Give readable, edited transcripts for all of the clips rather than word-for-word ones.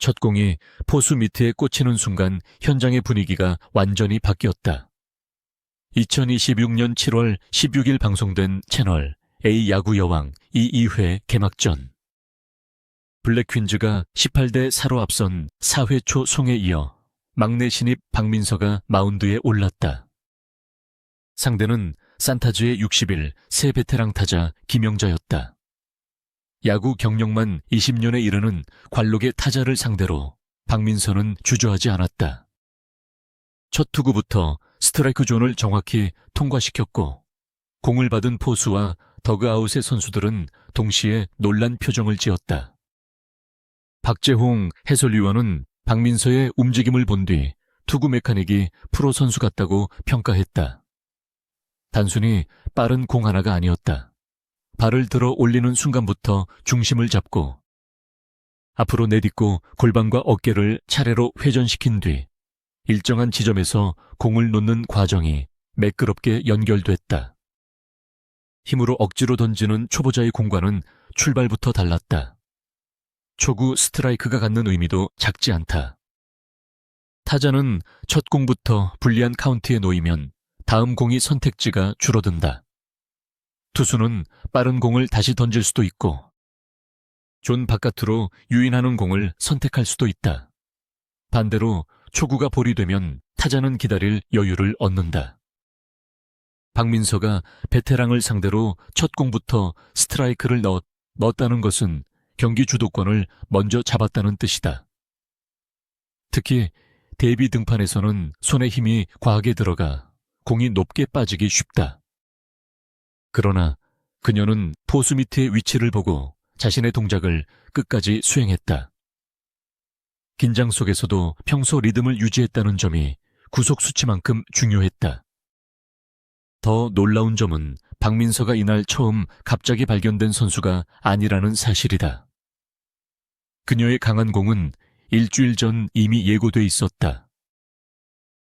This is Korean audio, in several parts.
첫 공이 포수 밑에 꽂히는 순간 현장의 분위기가 완전히 바뀌었다. 2026년 7월 16일 방송된 채널 A 야구 여왕 2회 개막전. 블랙퀸즈가 18대 4로 앞선 4회 초 송에 이어 막내 신입 박민서가 마운드에 올랐다. 상대는 산타즈의 60일 새 베테랑 타자 김영자였다. 야구 경력만 20년에 이르는 관록의 타자를 상대로 박민서는 주저하지 않았다. 첫 투구부터 스트라이크 존을 정확히 통과시켰고 공을 받은 포수와 더그아웃의 선수들은 동시에 놀란 표정을 지었다. 박재홍 해설위원은 박민서의 움직임을 본 뒤 투구 메카닉이 프로 선수 같다고 평가했다. 단순히 빠른 공 하나가 아니었다. 발을 들어 올리는 순간부터 중심을 잡고 앞으로 내딛고 골반과 어깨를 차례로 회전시킨 뒤 일정한 지점에서 공을 놓는 과정이 매끄럽게 연결됐다. 힘으로 억지로 던지는 초보자의 공과는 출발부터 달랐다. 초구 스트라이크가 갖는 의미도 작지 않다. 타자는 첫 공부터 불리한 카운트에 놓이면 다음 공이 선택지가 줄어든다. 투수는 빠른 공을 다시 던질 수도 있고 존 바깥으로 유인하는 공을 선택할 수도 있다. 반대로 초구가 볼이 되면 타자는 기다릴 여유를 얻는다. 박민서가 베테랑을 상대로 첫 공부터 스트라이크를 넣었다는 것은 경기 주도권을 먼저 잡았다는 뜻이다. 특히 데뷔 등판에서는 손에 힘이 과하게 들어가 공이 높게 빠지기 쉽다. 그러나 그녀는 포수 밑의 위치를 보고 자신의 동작을 끝까지 수행했다. 긴장 속에서도 평소 리듬을 유지했다는 점이 구속 수치만큼 중요했다. 더 놀라운 점은 박민서가 이날 처음 갑자기 발견된 선수가 아니라는 사실이다. 그녀의 강한 공은 일주일 전 이미 예고돼 있었다.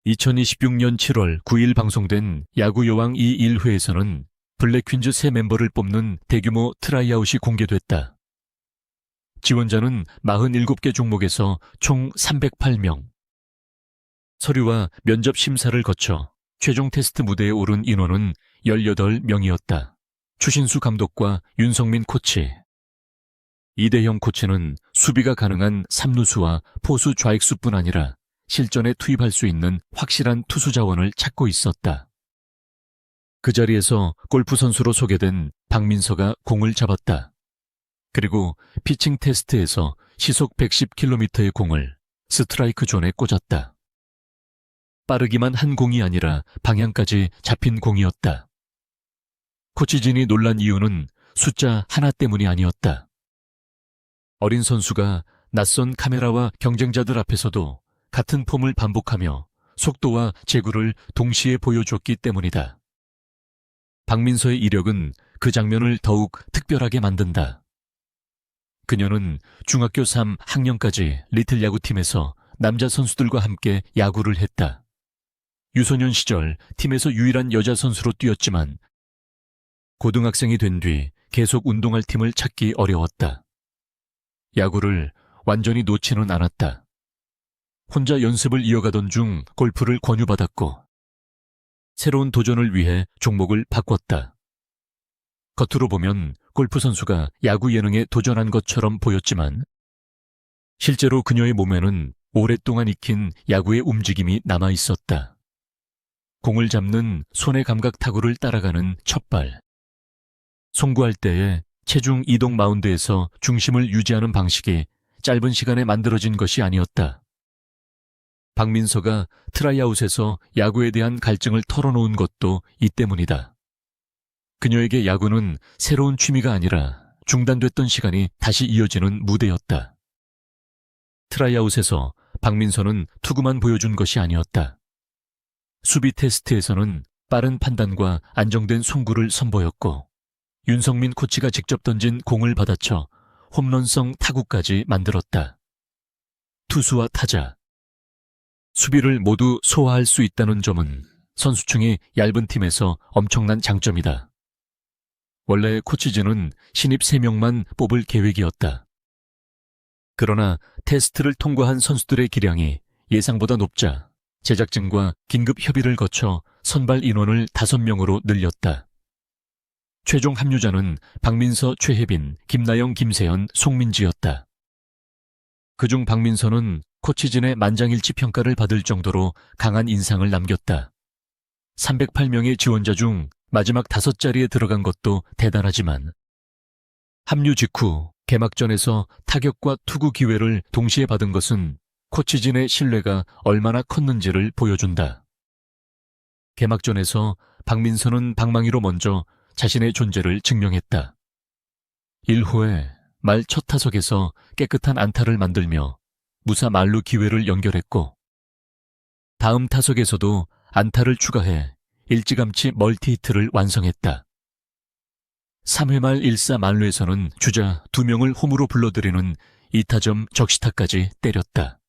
2026년 7월 9일 방송된 야구여왕 2-1회에서는 블랙퀸즈 새 멤버를 뽑는 대규모 트라이아웃이 공개됐다. 지원자는 47개 종목에서 총 308명. 서류와 면접 심사를 거쳐 최종 테스트 무대에 오른 인원은 18명이었다. 추신수 감독과 윤성민 코치. 이대형 코치는 수비가 가능한 3루수와 포수 좌익수뿐 아니라 실전에 투입할 수 있는 확실한 투수 자원을 찾고 있었다. 그 자리에서 골프 선수로 소개된 박민서가 공을 잡았다. 그리고 피칭 테스트에서 시속 110km의 공을 스트라이크 존에 꽂았다. 빠르기만 한 공이 아니라 방향까지 잡힌 공이었다. 코치진이 놀란 이유는 숫자 하나 때문이 아니었다. 어린 선수가 낯선 카메라와 경쟁자들 앞에서도 같은 폼을 반복하며 속도와 제구를 동시에 보여줬기 때문이다. 박민서의 이력은 그 장면을 더욱 특별하게 만든다. 그녀는 중학교 3학년까지 리틀 야구팀에서 남자 선수들과 함께 야구를 했다. 유소년 시절 팀에서 유일한 여자 선수로 뛰었지만 고등학생이 된 뒤 계속 운동할 팀을 찾기 어려웠다. 야구를 완전히 놓지는 않았다. 혼자 연습을 이어가던 중 골프를 권유받았고 새로운 도전을 위해 종목을 바꿨다. 겉으로 보면 골프 선수가 야구 예능에 도전한 것처럼 보였지만 실제로 그녀의 몸에는 오랫동안 익힌 야구의 움직임이 남아 있었다. 공을 잡는 손의 감각 타구를 따라가는 첫발. 송구할 때의 체중 이동 마운드에서 중심을 유지하는 방식이 짧은 시간에 만들어진 것이 아니었다. 박민서가 트라이아웃에서 야구에 대한 갈증을 털어놓은 것도 이 때문이다. 그녀에게 야구는 새로운 취미가 아니라 중단됐던 시간이 다시 이어지는 무대였다. 트라이아웃에서 박민서는 투구만 보여준 것이 아니었다. 수비 테스트에서는 빠른 판단과 안정된 송구를 선보였고 윤성민 코치가 직접 던진 공을 받아쳐 홈런성 타구까지 만들었다. 투수와 타자, 수비를 모두 소화할 수 있다는 점은 선수층이 얇은 팀에서 엄청난 장점이다. 원래 코치진은 신입 3명만 뽑을 계획이었다. 그러나 테스트를 통과한 선수들의 기량이 예상보다 높자 제작진과 긴급 협의를 거쳐 선발 인원을 5명으로 늘렸다. 최종 합류자는 박민서, 최혜빈, 김나영, 김세연, 송민지였다. 그중 박민서는 코치진의 만장일치 평가를 받을 정도로 강한 인상을 남겼다. 308명의 지원자 중 마지막 5자리에 들어간 것도 대단하지만 합류 직후 개막전에서 타격과 투구 기회를 동시에 받은 것은 코치진의 신뢰가 얼마나 컸는지를 보여준다. 개막전에서 박민서는 방망이로 먼저 자신의 존재를 증명했다. 1호에 말 첫 타석에서 깨끗한 안타를 만들며 무사 만루 기회를 연결했고 다음 타석에서도 안타를 추가해 일찌감치 멀티히트를 완성했다. 3회 말 1사 만루에서는 주자 2명을 홈으로 불러들이는 2타점 적시타까지 때렸다.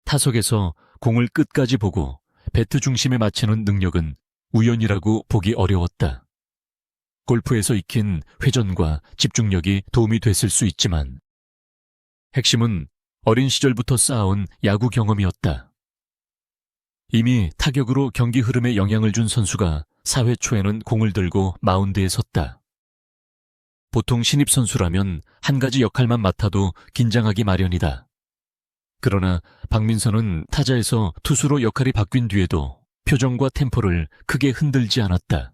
타석에서 공을 끝까지 보고 배트 중심에 맞추는 능력은 우연이라고 보기 어려웠다. 골프에서 익힌 회전과 집중력이 도움이 됐을 수 있지만 핵심은 어린 시절부터 쌓아온 야구 경험이었다. 이미 타격으로 경기 흐름에 영향을 준 선수가 4회 초에는 공을 들고 마운드에 섰다. 보통 신입 선수라면 한 가지 역할만 맡아도 긴장하기 마련이다. 그러나 박민서는 타자에서 투수로 역할이 바뀐 뒤에도 표정과 템포를 크게 흔들지 않았다.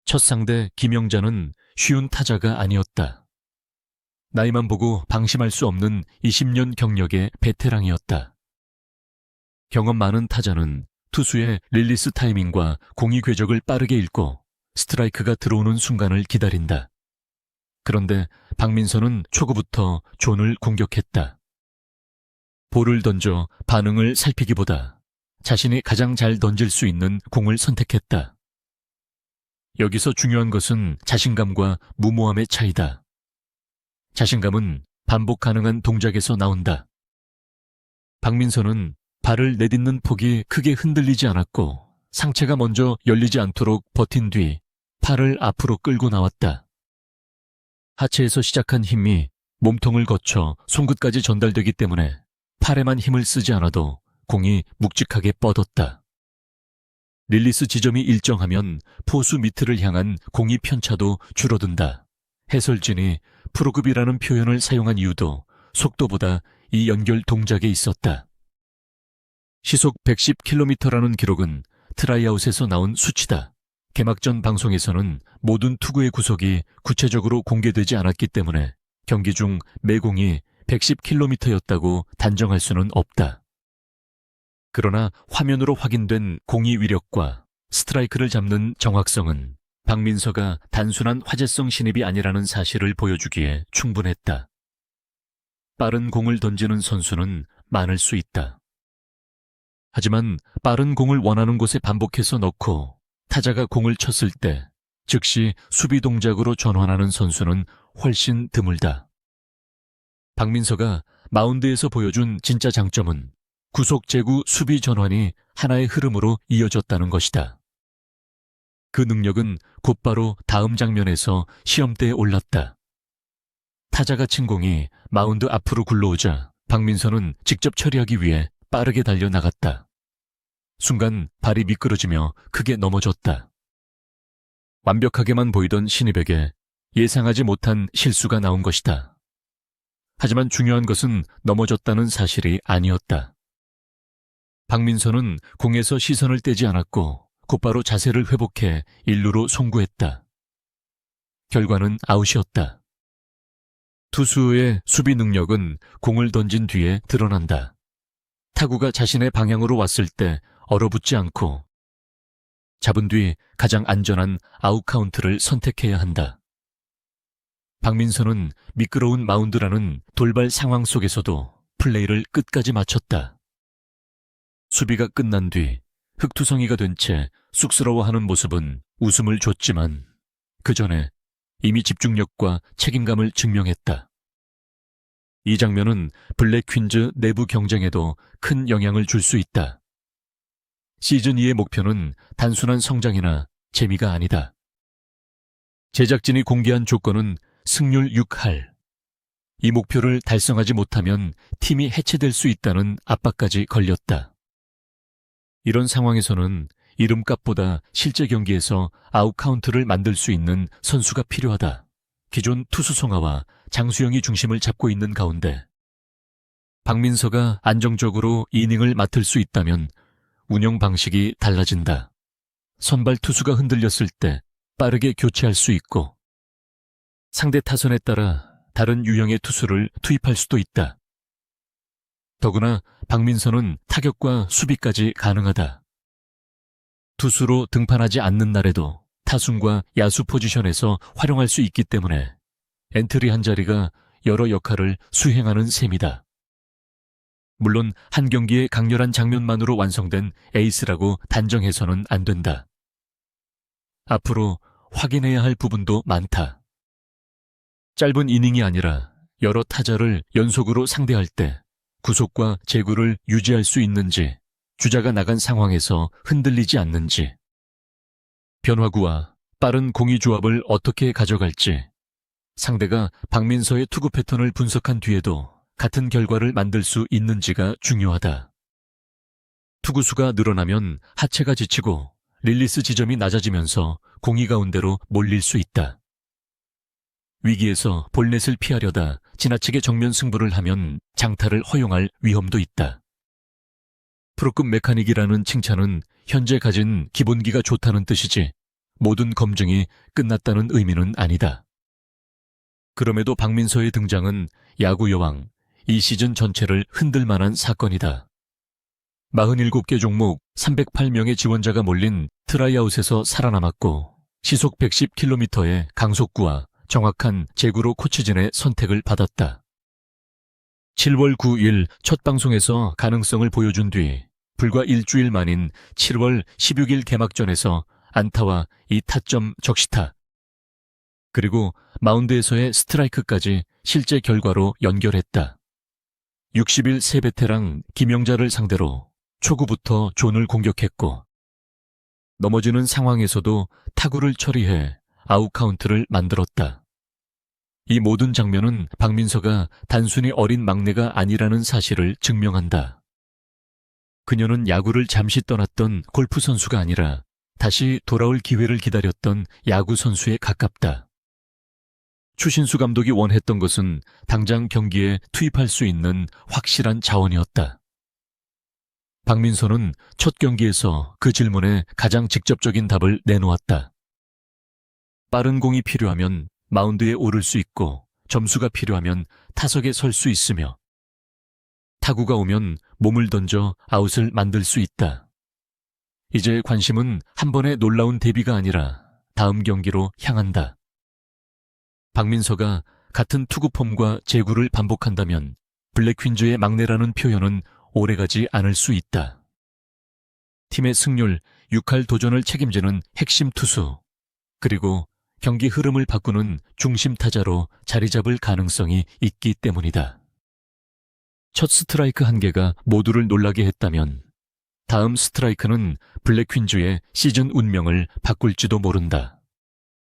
첫 상대 김영자는 쉬운 타자가 아니었다. 나이만 보고 방심할 수 없는 20년 경력의 베테랑이었다. 경험 많은 타자는 투수의 릴리스 타이밍과 공이 궤적을 빠르게 읽고 스트라이크가 들어오는 순간을 기다린다. 그런데 박민서는 초구부터 존을 공격했다. 볼을 던져 반응을 살피기보다 자신이 가장 잘 던질 수 있는 공을 선택했다. 여기서 중요한 것은 자신감과 무모함의 차이다. 자신감은 반복 가능한 동작에서 나온다. 박민서는 발을 내딛는 폭이 크게 흔들리지 않았고 상체가 먼저 열리지 않도록 버틴 뒤 팔을 앞으로 끌고 나왔다. 하체에서 시작한 힘이 몸통을 거쳐 손끝까지 전달되기 때문에 팔에만 힘을 쓰지 않아도 공이 묵직하게 뻗었다. 릴리스 지점이 일정하면 포수 밑을 향한 공이 편차도 줄어든다. 해설진이 프로급이라는 표현을 사용한 이유도 속도보다 이 연결 동작에 있었다. 시속 110km라는 기록은 트라이아웃에서 나온 수치다. 개막전 방송에서는 모든 투구의 구속이 구체적으로 공개되지 않았기 때문에 경기 중 매공이 110km였다고 단정할 수는 없다. 그러나 화면으로 확인된 공이 위력과 스트라이크를 잡는 정확성은 박민서가 단순한 화제성 신입이 아니라는 사실을 보여주기에 충분했다. 빠른 공을 던지는 선수는 많을 수 있다. 하지만 빠른 공을 원하는 곳에 반복해서 넣고 타자가 공을 쳤을 때 즉시 수비 동작으로 전환하는 선수는 훨씬 드물다. 박민서가 마운드에서 보여준 진짜 장점은 구속 제구 수비 전환이 하나의 흐름으로 이어졌다는 것이다. 그 능력은 곧바로 다음 장면에서 시험대에 올랐다. 타자가 친 공이 마운드 앞으로 굴러오자 박민서는 직접 처리하기 위해 빠르게 달려나갔다. 순간 발이 미끄러지며 크게 넘어졌다. 완벽하게만 보이던 신입에게 예상하지 못한 실수가 나온 것이다. 하지만 중요한 것은 넘어졌다는 사실이 아니었다. 박민서는 공에서 시선을 떼지 않았고 곧바로 자세를 회복해 1루로 송구했다. 결과는 아웃이었다. 투수의 수비 능력은 공을 던진 뒤에 드러난다. 타구가 자신의 방향으로 왔을 때 얼어붙지 않고 잡은 뒤 가장 안전한 아웃 카운트를 선택해야 한다. 박민서는 미끄러운 마운드라는 돌발 상황 속에서도 플레이를 끝까지 마쳤다. 수비가 끝난 뒤 흑투성이가 된 채 쑥스러워하는 모습은 웃음을 줬지만 그 전에 이미 집중력과 책임감을 증명했다. 이 장면은 블랙 퀸즈 내부 경쟁에도 큰 영향을 줄 수 있다. 시즌 2의 목표는 단순한 성장이나 재미가 아니다. 제작진이 공개한 조건은 승률 6할, 이 목표를 달성하지 못하면 팀이 해체될 수 있다는 압박까지 걸렸다. 이런 상황에서는 이름값보다 실제 경기에서 아웃카운트를 만들 수 있는 선수가 필요하다. 기존 투수 송하와 장수영이 중심을 잡고 있는 가운데 박민서가 안정적으로 이닝을 맡을 수 있다면 운영 방식이 달라진다. 선발 투수가 흔들렸을 때 빠르게 교체할 수 있고 상대 타선에 따라 다른 유형의 투수를 투입할 수도 있다. 더구나 박민서는 타격과 수비까지 가능하다. 투수로 등판하지 않는 날에도 타순과 야수 포지션에서 활용할 수 있기 때문에 엔트리 한 자리가 여러 역할을 수행하는 셈이다. 물론 한 경기의 강렬한 장면만으로 완성된 에이스라고 단정해서는 안 된다. 앞으로 확인해야 할 부분도 많다. 짧은 이닝이 아니라 여러 타자를 연속으로 상대할 때 구속과 제구를 유지할 수 있는지, 주자가 나간 상황에서 흔들리지 않는지, 변화구와 빠른 공이 조합을 어떻게 가져갈지, 상대가 박민서의 투구 패턴을 분석한 뒤에도 같은 결과를 만들 수 있는지가 중요하다. 투구수가 늘어나면 하체가 지치고 릴리스 지점이 낮아지면서 공이 가운데로 몰릴 수 있다. 위기에서 볼넷을 피하려다 지나치게 정면 승부를 하면 장타를 허용할 위험도 있다. 프로급 메카닉이라는 칭찬은 현재 가진 기본기가 좋다는 뜻이지 모든 검증이 끝났다는 의미는 아니다. 그럼에도 박민서의 등장은 야구 여왕, 이 시즌 전체를 흔들 만한 사건이다. 47개 종목 308명의 지원자가 몰린 트라이아웃에서 살아남았고 시속 110km의 강속구와 정확한 제구로 코치진의 선택을 받았다. 7월 9일 첫 방송에서 가능성을 보여준 뒤 불과 일주일 만인 7월 16일 개막전에서 안타와 2타점 적시타, 그리고 마운드에서의 스트라이크까지 실제 결과로 연결했다. 60일 새 베테랑 김영자를 상대로 초구부터 존을 공격했고 넘어지는 상황에서도 타구를 처리해 아웃카운트를 만들었다. 이 모든 장면은 박민서가 단순히 어린 막내가 아니라는 사실을 증명한다. 그녀는 야구를 잠시 떠났던 골프 선수가 아니라 다시 돌아올 기회를 기다렸던 야구 선수에 가깝다. 추신수 감독이 원했던 것은 당장 경기에 투입할 수 있는 확실한 자원이었다. 박민서는 첫 경기에서 그 질문에 가장 직접적인 답을 내놓았다. 빠른 공이 필요하면 마운드에 오를 수 있고 점수가 필요하면 타석에 설 수 있으며 타구가 오면 몸을 던져 아웃을 만들 수 있다. 이제 관심은 한 번의 놀라운 데뷔가 아니라 다음 경기로 향한다. 박민서가 같은 투구 폼과 제구를 반복한다면 블랙퀸즈의 막내라는 표현은 오래가지 않을 수 있다. 팀의 승률, 6할 도전을 책임지는 핵심 투수, 그리고 경기 흐름을 바꾸는 중심 타자로 자리 잡을 가능성이 있기 때문이다. 첫 스트라이크 한 개가 모두를 놀라게 했다면 다음 스트라이크는 블랙퀸즈의 시즌 운명을 바꿀지도 모른다.